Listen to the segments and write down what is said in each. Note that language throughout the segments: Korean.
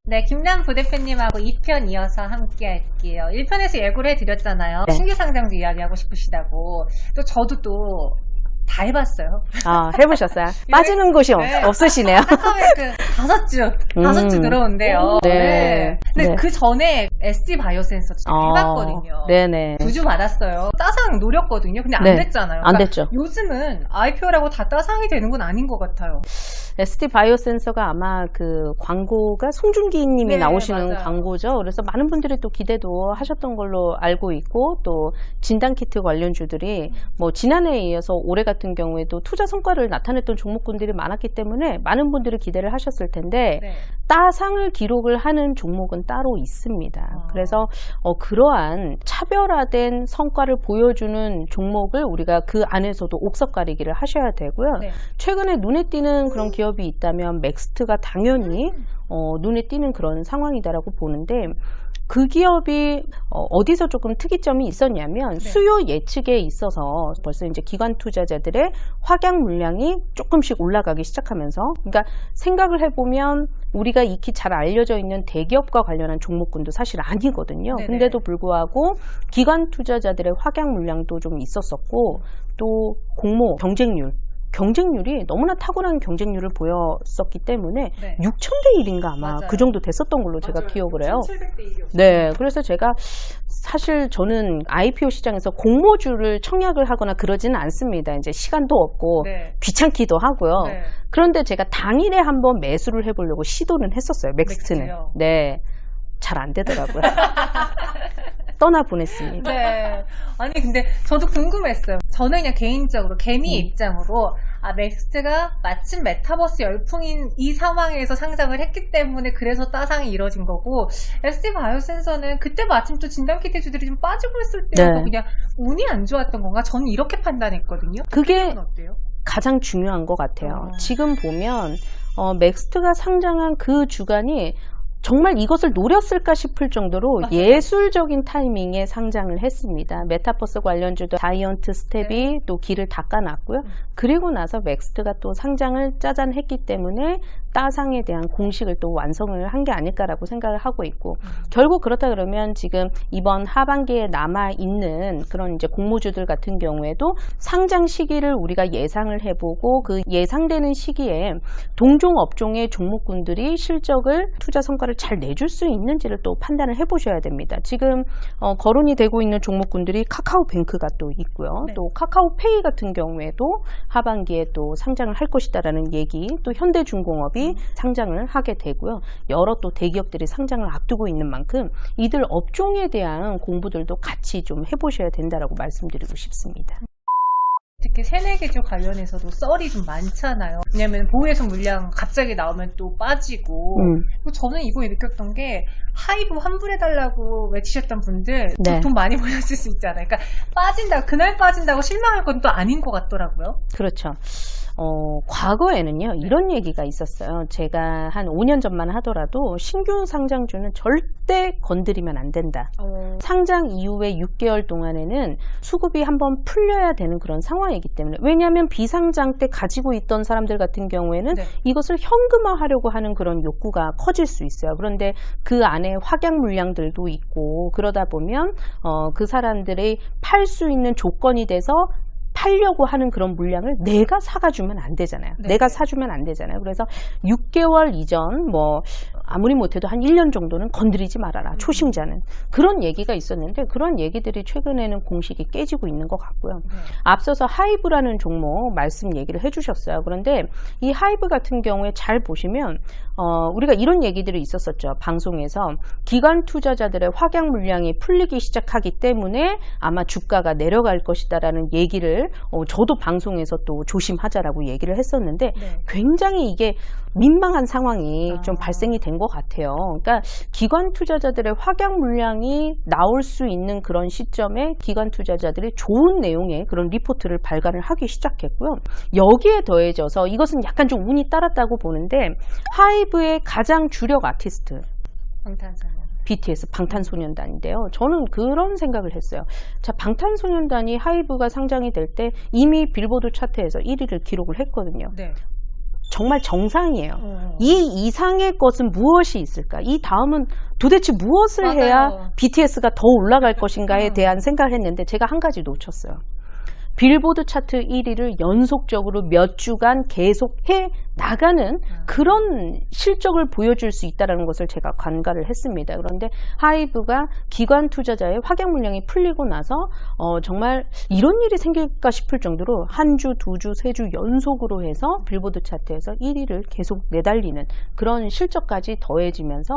네, 김남 부대표님하고 2편 이어서 함께 할게요. 1편에서 예고를 해드렸잖아요. 네. 신규 상장주 이야기하고 싶으시다고. 또 저도 또 다 해봤어요. 해보셨어요? 빠지는 곳이 네. 없으시네요. 카카오뱅크 5주 들어온대요. 네. 근데 네. 그 전에 SD 바이오센서 해봤거든요. 네네. 구주 받았어요. 따상 노렸거든요. 근데 안 네. 됐잖아요. 안 됐죠. 요즘은 IPO라고 다 따상이 되는 건 아닌 것 같아요. SD 바이오센서가 아마 그 광고가 송중기님이 네, 나오시는 맞아요. 광고죠. 그래서 많은 분들이 또 기대도 하셨던 걸로 알고 있고, 또 진단키트 관련주들이 뭐 지난해에 이어서 올해 같은 경우에도 투자 성과를 나타냈던 종목군들이 많았기 때문에 많은 분들이 기대를 하셨을 텐데 네. 따상을 기록을 하는 종목은 따로 있습니다. 그래서 그러한 차별화된 성과를 보여주는 종목을 우리가 그 안에서도 옥석 가리기를 하셔야 되고요. 네. 최근에 눈에 띄는 그런 기업이 있다면 맥스트가 당연히 눈에 띄는 그런 상황이다라고 보는데, 그 기업이 어디서 조금 특이점이 있었냐면 수요 예측에 있어서 벌써 이제 기관 투자자들의 확약 물량이 조금씩 올라가기 시작하면서, 그러니까 생각을 해보면 우리가 익히 잘 알려져 있는 대기업과 관련한 종목군도 사실 아니거든요. 네네. 근데도 불구하고 기관 투자자들의 확약 물량도 좀 있었었고, 또 공모 경쟁률이 너무나 탁월한 경쟁률을 보였었기 때문에 네. 6,000대 1인가 아마 맞아요. 그 정도 됐었던 걸로 제가 기억을 해요. 1700대 1이었어요. 네, 그래서 제가 사실 저는 IPO 시장에서 공모주를 청약을 하거나 그러지는 않습니다. 이제 시간도 없고 네. 귀찮기도 하고요. 네. 그런데 제가 당일에 한번 매수를 해보려고 시도는 했었어요. 맥스트는. 맥스트요? 네, 잘 안 되더라고요. 떠나보냈습니다. 네. 아니 근데 저도 궁금했어요. 저는 그냥 개인적으로 개미 입장으로 맥스트가 마침 메타버스 열풍인 이 상황에서 상장을 했기 때문에 그래서 따상이 이뤄진 거고, SD 바이오센서는 그때 마침 또 진단키트주들이 좀 빠지고 있을 때여서 네. 그냥 운이 안 좋았던 건가? 저는 이렇게 판단했거든요. 그게 은 어때요? 가장 중요한 것 같아요. 지금 보면 맥스트가 상장한 그 주간이 정말 이것을 노렸을까 싶을 정도로 맞아요. 예술적인 타이밍에 상장을 했습니다. 메타버스 관련주도 자이언트 스텝이 또 길을 닦아놨고요. 그리고 나서 맥스트가 또 상장을 짜잔했기 때문에 따상에 대한 공식을 또 완성을 한 게 아닐까라고 생각을 하고 있고, 결국 그렇다 그러면 지금 이번 하반기에 남아있는 그런 이제 공모주들 같은 경우에도 상장 시기를 우리가 예상을 해보고, 그 예상되는 시기에 동종 업종의 종목군들이 실적을 투자 성과를 잘 내줄 수 있는지를 또 판단을 해보셔야 됩니다. 지금 거론이 되고 있는 종목군들이 카카오뱅크가 또 있고요. 네. 또 카카오페이 같은 경우에도 하반기에 또 상장을 할 것이다라는 얘기, 또 현대중공업이 상장을 하게 되고요. 여러 또 대기업들이 상장을 앞두고 있는 만큼 이들 업종에 대한 공부들도 같이 좀 해보셔야 된다라고 말씀드리고 싶습니다. 특히 새내기주 관련해서도 썰이 좀 많잖아요. 왜냐면 보호해석 물량 갑자기 나오면 또 빠지고. 그리고 저는 이번에 느꼈던 게 하이브 환불해달라고 외치셨던 분들 네. 돈 많이 벌었을 수 있잖아요. 그러니까 그날 빠진다고 실망할 건 또 아닌 것 같더라고요. 그렇죠. 과거에는요, 이런 얘기가 있었어요. 제가 한 5년 전만 하더라도 신규 상장주는 절대 건드리면 안 된다. 상장 이후에 6개월 동안에는 수급이 한번 풀려야 되는 그런 상황이기 때문에, 왜냐하면 비상장 때 가지고 있던 사람들 같은 경우에는 네. 이것을 현금화하려고 하는 그런 욕구가 커질 수 있어요. 그런데 그 안에 확약 물량들도 있고, 그러다 보면 그 사람들이 팔 수 있는 조건이 돼서 팔려고 하는 그런 물량을 내가 사가주면 안 되잖아요. 네. 내가 사주면 안 되잖아요. 그래서 6개월 이전, 아무리 못해도 한 1년 정도는 건드리지 말아라. 초심자는. 그런 얘기가 있었는데, 그런 얘기들이 최근에는 공식이 깨지고 있는 것 같고요. 앞서서 하이브라는 종목 말씀 얘기를 해주셨어요. 그런데 이 하이브 같은 경우에 잘 보시면 우리가 이런 얘기들이 있었었죠. 방송에서 기관 투자자들의 확약 물량이 풀리기 시작하기 때문에 아마 주가가 내려갈 것이다라는 얘기를 저도 방송에서 또 조심하자라고 얘기를 했었는데, 굉장히 이게 민망한 상황이 좀 발생이 된 것 같아요. 그러니까 기관 투자자들의 확약 물량이 나올 수 있는 그런 시점에 기관 투자자들이 좋은 내용의 그런 리포트를 발간을 하기 시작했고요. 여기에 더해져서 이것은 약간 좀 운이 따랐다고 보는데, 하이브의 가장 주력 아티스트 BTS 방탄소년단인데요. 저는 그런 생각을 했어요. 자, 방탄소년단이 하이브가 상장이 될 때 이미 빌보드 차트에서 1위를 기록을 했거든요. 네. 정말 정상이에요. 이 이상의 것은 무엇이 있을까? 이 다음은 도대체 무엇을 맞아요. 해야 BTS가 더 올라갈 것인가에 대한 생각을 했는데 제가 한 가지 놓쳤어요. 빌보드 차트 1위를 연속적으로 몇 주간 계속 해 나가는 그런 실적을 보여줄 수 있다는 것을 제가 관가를 했습니다. 그런데 하이브가 기관 투자자의 확약 물량이 풀리고 나서 정말 이런 일이 생길까 싶을 정도로 한 주, 두 주, 세 주 연속으로 해서 빌보드 차트에서 1위를 계속 내달리는 그런 실적까지 더해지면서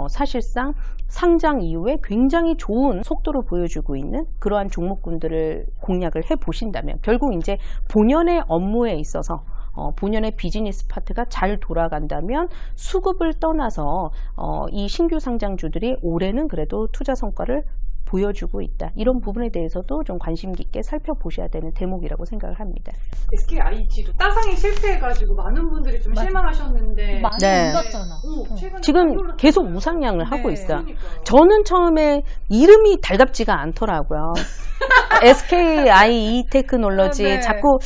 사실상 상장 이후에 굉장히 좋은 속도를 보여주고 있는 그러한 종목군들을 공략을 해보신다면 결국 이제 본연의 업무에 있어서 본연의 비즈니스 파트가 잘 돌아간다면 수급을 떠나서 이 신규 상장주들이 올해는 그래도 투자 성과를 보여주고 있다. 이런 부분에 대해서도 좀 관심 깊게 살펴보셔야 되는 대목이라고 생각을 합니다. SKIT도 따상이 실패해가지고 많은 분들이 좀 실망하셨는데 많이 네. 올랐잖아. 지금 계속 우상향을 하고 네. 있어요. 그러니까요. 저는 처음에 이름이 달갑지가 않더라고요. SKI 테크놀로지 네. 자꾸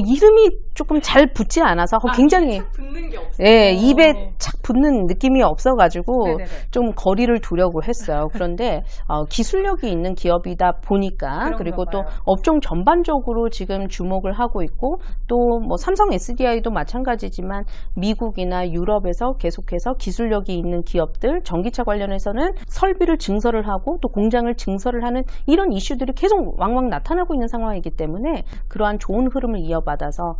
이름이 조금 잘 붙지 않아서 굉장히 착 붙는 게 없어요. 예, 입에 착 붙는 느낌이 없어가지고 네네네. 좀 거리를 두려고 했어요. 그런데 기술력이 있는 기업이다 보니까 그런가 그리고 또 봐요. 업종 전반적으로 지금 주목을 하고 있고 또 뭐 삼성 SDI도 마찬가지지만 미국이나 유럽에서 계속해서 기술력이 있는 기업들 전기차 관련해서는 설비를 증설을 하고 또 공장을 증설을 하는 이런 이슈들이 계속 왕왕 나타나고 있는 상황이기 때문에 그러한 좋은 흐름을 이어받아서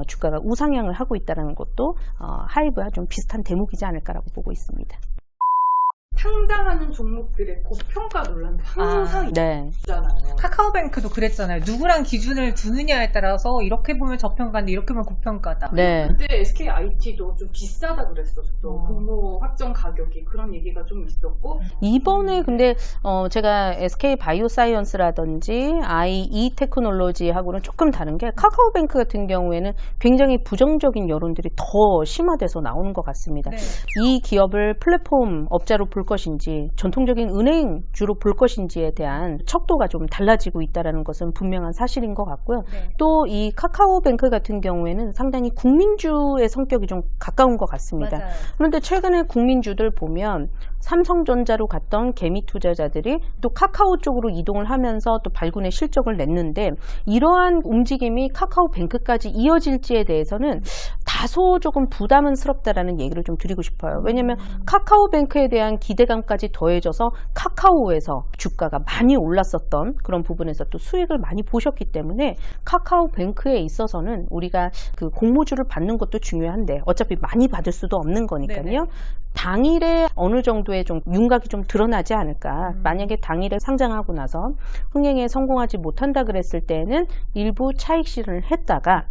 주가가 우상향을 하고 있다는 것도 하이브와 좀 비슷한 대목이지 않을까라고 보고 있습니다. 상장하는 종목들의 고평가 논란도 항상 네. 있잖아요. 카카오뱅크도 그랬잖아요. 누구랑 기준을 두느냐에 따라서 이렇게 보면 저평가인데 이렇게 보면 고평가다. 네. 그때 SKIT도 좀 비싸다 그랬었죠. 공모 확정 가격이 그런 얘기가 좀 있었고 이번에 근데 제가 SK 바이오사이언스라든지 IE 테크놀로지하고는 조금 다른 게 카카오뱅크 같은 경우에는 굉장히 부정적인 여론들이 더 심화돼서 나오는 것 같습니다. 네. 이 기업을 플랫폼 업자로 볼 것인지 전통적인 은행주로 볼 것인지에 대한 척도가 좀 달라지고 있다는 것은 분명한 사실인 것 같고요. 네. 또 이 카카오뱅크 같은 경우에는 상당히 국민주의 성격이 좀 가까운 것 같습니다. 맞아요. 그런데 최근에 국민주들 보면 삼성전자로 갔던 개미 투자자들이 또 카카오 쪽으로 이동을 하면서 또 발군의 실적을 냈는데 이러한 움직임이 카카오뱅크까지 이어질지에 대해서는 다소 조금 부담스럽다라는 얘기를 좀 드리고 싶어요. 왜냐하면 카카오뱅크에 대한 기대감까지 더해져서 카카오에서 주가가 많이 올랐었던 그런 부분에서 또 수익을 많이 보셨기 때문에 카카오뱅크에 있어서는 우리가 그 공모주를 받는 것도 중요한데 어차피 많이 받을 수도 없는 거니까요. 네네. 당일에 어느 정도의 좀 윤곽이 좀 드러나지 않을까. 만약에 당일에 상장하고 나서 흥행에 성공하지 못한다 그랬을 때는 일부 차익 실현을 했다가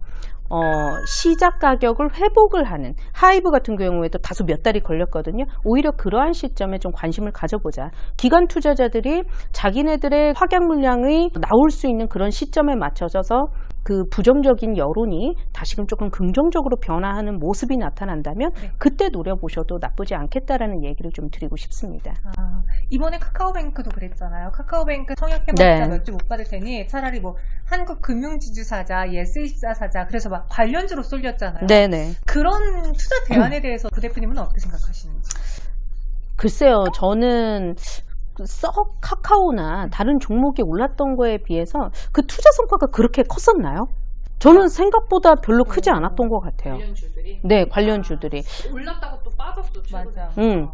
시작 가격을 회복을 하는 하이브 같은 경우에도 다소 몇 달이 걸렸거든요. 오히려 그러한 시점에 좀 관심을 가져보자. 기관 투자자들이 자기네들의 확약 물량이 나올 수 있는 그런 시점에 맞춰져서 그 부정적인 여론이 다시금 조금 긍정적으로 변화하는 모습이 나타난다면 네. 그때 노려보셔도 나쁘지 않겠다라는 얘기를 좀 드리고 싶습니다. 이번에 카카오뱅크도 그랬잖아요. 카카오뱅크 청약해봤자 네. 몇 주 못 받을 테니 차라리 뭐 한국금융지주 사자, 예스24 사자 그래서 막 관련주로 쏠렸잖아요. 네네. 그런 투자 대안에 대해서 그 대표님은 어떻게 생각하시는지? 글쎄요, 저는 썩 카카오나 다른 종목이 올랐던 거에 비해서 그 투자 성과가 그렇게 컸었나요? 저는 생각보다 별로 크지 않았던 것 같아요. 관련주들이 네, 관련주들이. 올랐다가 또 빠졌어. 최근에. 맞아. 네.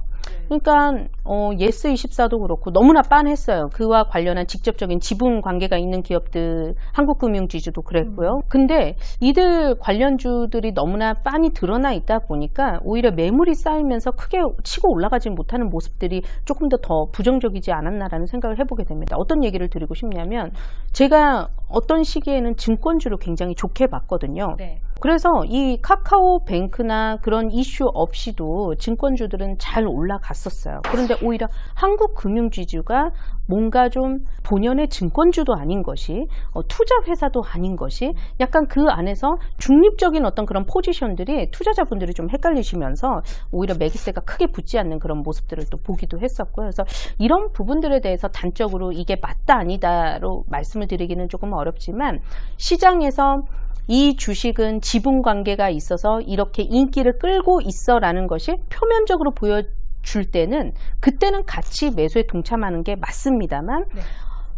그러니까 예스24도 그렇고 너무나 빤했어요. 그와 관련한 직접적인 지분 관계가 있는 기업들, 한국금융지주도 그랬고요. 근데 이들 관련주들이 너무나 빤히 드러나 있다 보니까 오히려 매물이 쌓이면서 크게 치고 올라가지 못하는 모습들이 조금 더 부정적이지 않았나라는 생각을 해보게 됩니다. 어떤 얘기를 드리고 싶냐면 제가 어떤 시기에는 증권주를 굉장히 좋게 봤거든요. 네. 그래서 이 카카오뱅크나 그런 이슈 없이도 증권주들은 잘 올라갔었어요. 그런데 오히려 한국금융지주가 뭔가 좀 본연의 증권주도 아닌 것이 투자회사도 아닌 것이 약간 그 안에서 중립적인 어떤 그런 포지션들이 투자자분들이 좀 헷갈리시면서 오히려 매기세가 크게 붙지 않는 그런 모습들을 또 보기도 했었고요. 그래서 이런 부분들에 대해서 단적으로 이게 맞다 아니다로 말씀을 드리기는 조금 어렵지만 시장에서 이 주식은 지분 관계가 있어서 이렇게 인기를 끌고 있어라는 것이 표면적으로 보여줄 때는 그때는 같이 매수에 동참하는 게 맞습니다만 네.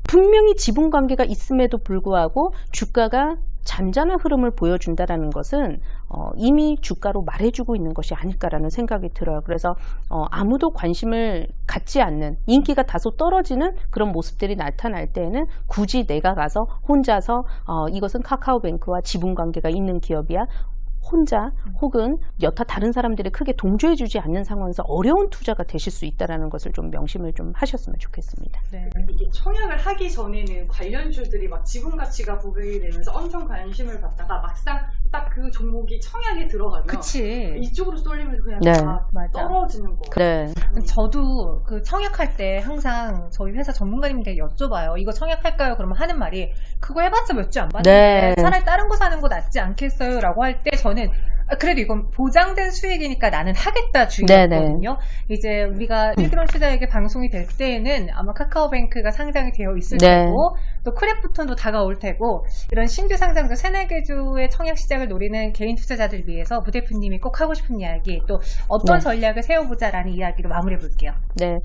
분명히 지분 관계가 있음에도 불구하고 주가가 잔잔한 흐름을 보여준다라는 것은 이미 주가로 말해주고 있는 것이 아닐까라는 생각이 들어요. 그래서 아무도 관심을 갖지 않는 인기가 다소 떨어지는 그런 모습들이 나타날 때에는 굳이 내가 가서 혼자서 이것은 카카오뱅크와 지분 관계가 있는 기업이야. 혼자 혹은 여타 다른 사람들이 크게 동조해주지 않는 상황에서 어려운 투자가 되실 수 있다는 것을 좀 명심을 좀 하셨으면 좋겠습니다. 네. 이게 청약을 하기 전에는 관련주들이 막 지분 가치가 부각이 되면서 엄청 관심을 받다가 막상 딱 그 종목이 청약에 들어가면 그치. 이쪽으로 쏠리면서 그냥 네. 다 맞아. 떨어지는 거예요. 네. 저도 그 청약할 때 항상 저희 회사 전문가님들에게 여쭤봐요. 이거 청약할까요? 그러면 하는 말이 그거 해봤자 몇 주 안 받는데 네. 차라리 다른 거 사는 거 낫지 않겠어요? 라고 할 때 저는 그래도 이건 보장된 수익이니까 나는 하겠다 주의였거든요. 이제 우리가 슬기로운 투자에게 방송이 될 때에는 아마 카카오뱅크가 상장이 되어 있을 네. 테고 또 크래프톤도 다가올 테고 이런 신규 상장주 3-4개 주의 청약 시장을 노리는 개인 투자자들 위해서 부 대표님이 꼭 하고 싶은 이야기 또 어떤 네. 전략을 세워보자라는 이야기로 마무리해 볼게요. 네,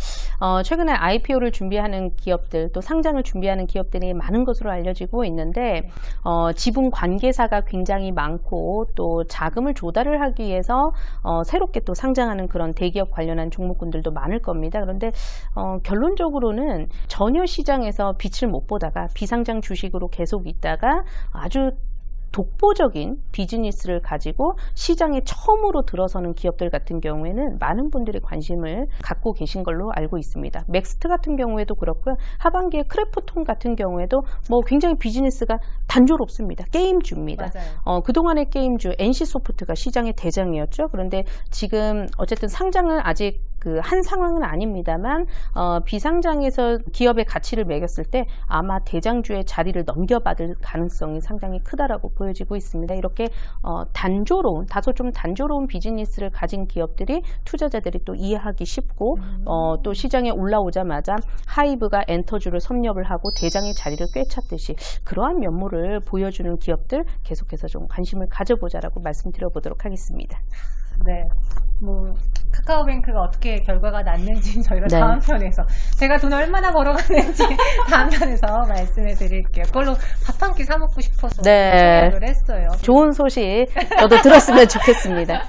최근에 IPO를 준비하는 기업들 또 상장을 준비하는 기업들이 많은 것으로 알려지고 있는데 지분 관계사가 굉장히 많고 또 자금을 조달을 하기 위해서 새롭게 또 상장하는 그런 대기업 관련한 종목군들도 많을 겁니다. 그런데 결론적으로는 전혀 시장에서 빛을 못 보다가 비상장 주식으로 계속 있다가 아주 독보적인 비즈니스를 가지고 시장에 처음으로 들어서는 기업들 같은 경우에는 많은 분들이 관심을 갖고 계신 걸로 알고 있습니다. 맥스트 같은 경우에도 그렇고요. 하반기에 크래프톤 같은 경우에도 뭐 굉장히 비즈니스가 단조롭습니다. 게임주입니다. 맞아요. 그동안의 게임주 NC소프트가 시장의 대장이었죠. 그런데 지금 어쨌든 상장은 아직 한 상황은 아닙니다만 비상장에서 기업의 가치를 매겼을 때 아마 대장주의 자리를 넘겨받을 가능성이 상당히 크다라고 보여지고 있습니다. 이렇게 다소 좀 단조로운 비즈니스를 가진 기업들이 투자자들이 또 이해하기 쉽고 또 시장에 올라오자마자 하이브가 엔터주를 섭렵을 하고 대장의 자리를 꿰찼듯이 그러한 면모를 보여주는 기업들 계속해서 좀 관심을 가져보자라고 말씀드려보도록 하겠습니다. 네. 뭐 카카오뱅크가 어떻게 결과가 났는지 저희가 네. 다음 편에서 제가 돈을 얼마나 벌어갔는지 다음 편에서 말씀해 드릴게요. 그걸로 밥 한 끼 사 먹고 싶어서 네. 청약을 했어요. 좋은 소식 저도 들었으면 좋겠습니다.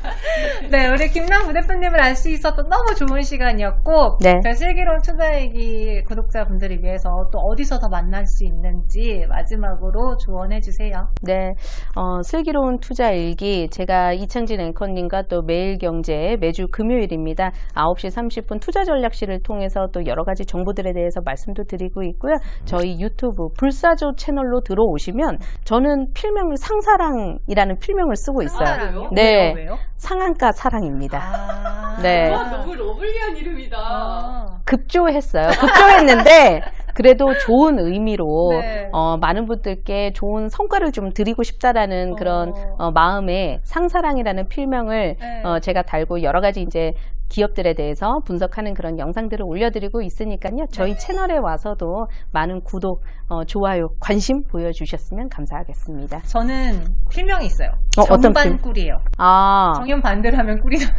네, 우리 김남 부대표님을 알 수 있었던 너무 좋은 시간이었고 네. 저희 슬기로운 투자얘기 구독자분들을 위해서 또 어디서 더 만날 수 있는지 마지막으로 조언해 주세요. 네, 슬기로운 투자일기 제가 이창진 앵커님과 또 매일경제 매주 금요일입니다. 9시 30분 투자전략실을 통해서 또 여러 가지 정보들에 대해서 말씀도 드리고 있고요. 저희 유튜브 불사조 채널로 들어오시면 저는 필명을 상사랑이라는 필명을 쓰고 있어요. 상사랑이요? 네. 왜요? 상한가 사랑입니다. 아, 네. 와, 너무 러블리한 이름이다. 급조했어요. 급조했는데 그래도 좋은 의미로 네. 많은 분들께 좋은 성과를 좀 드리고 싶다라는 그런 마음에 상사랑이라는 필명을 네. 제가 달고 여러 가지 이제 기업들에 대해서 분석하는 그런 영상들을 올려드리고 있으니까요. 저희 채널에 와서도 많은 구독, 좋아요, 관심 보여주셨으면 감사하겠습니다. 저는 필명이 있어요. 어떤 정반 필? 꿀이에요. 아, 정연 반대로 하면 꿀이잖아요.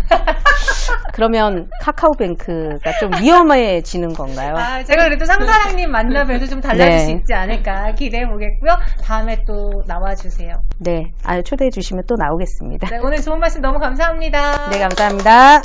그러면 카카오뱅크가 좀 위험해지는 건가요? 아, 제가 그래도 상사랑님 만나 뵈도 좀 달라질 네. 수 있지 않을까 기대해 보겠고요. 다음에 또 나와주세요. 네, 초대해 주시면 또 나오겠습니다. 네, 오늘 좋은 말씀 너무 감사합니다. 네, 감사합니다.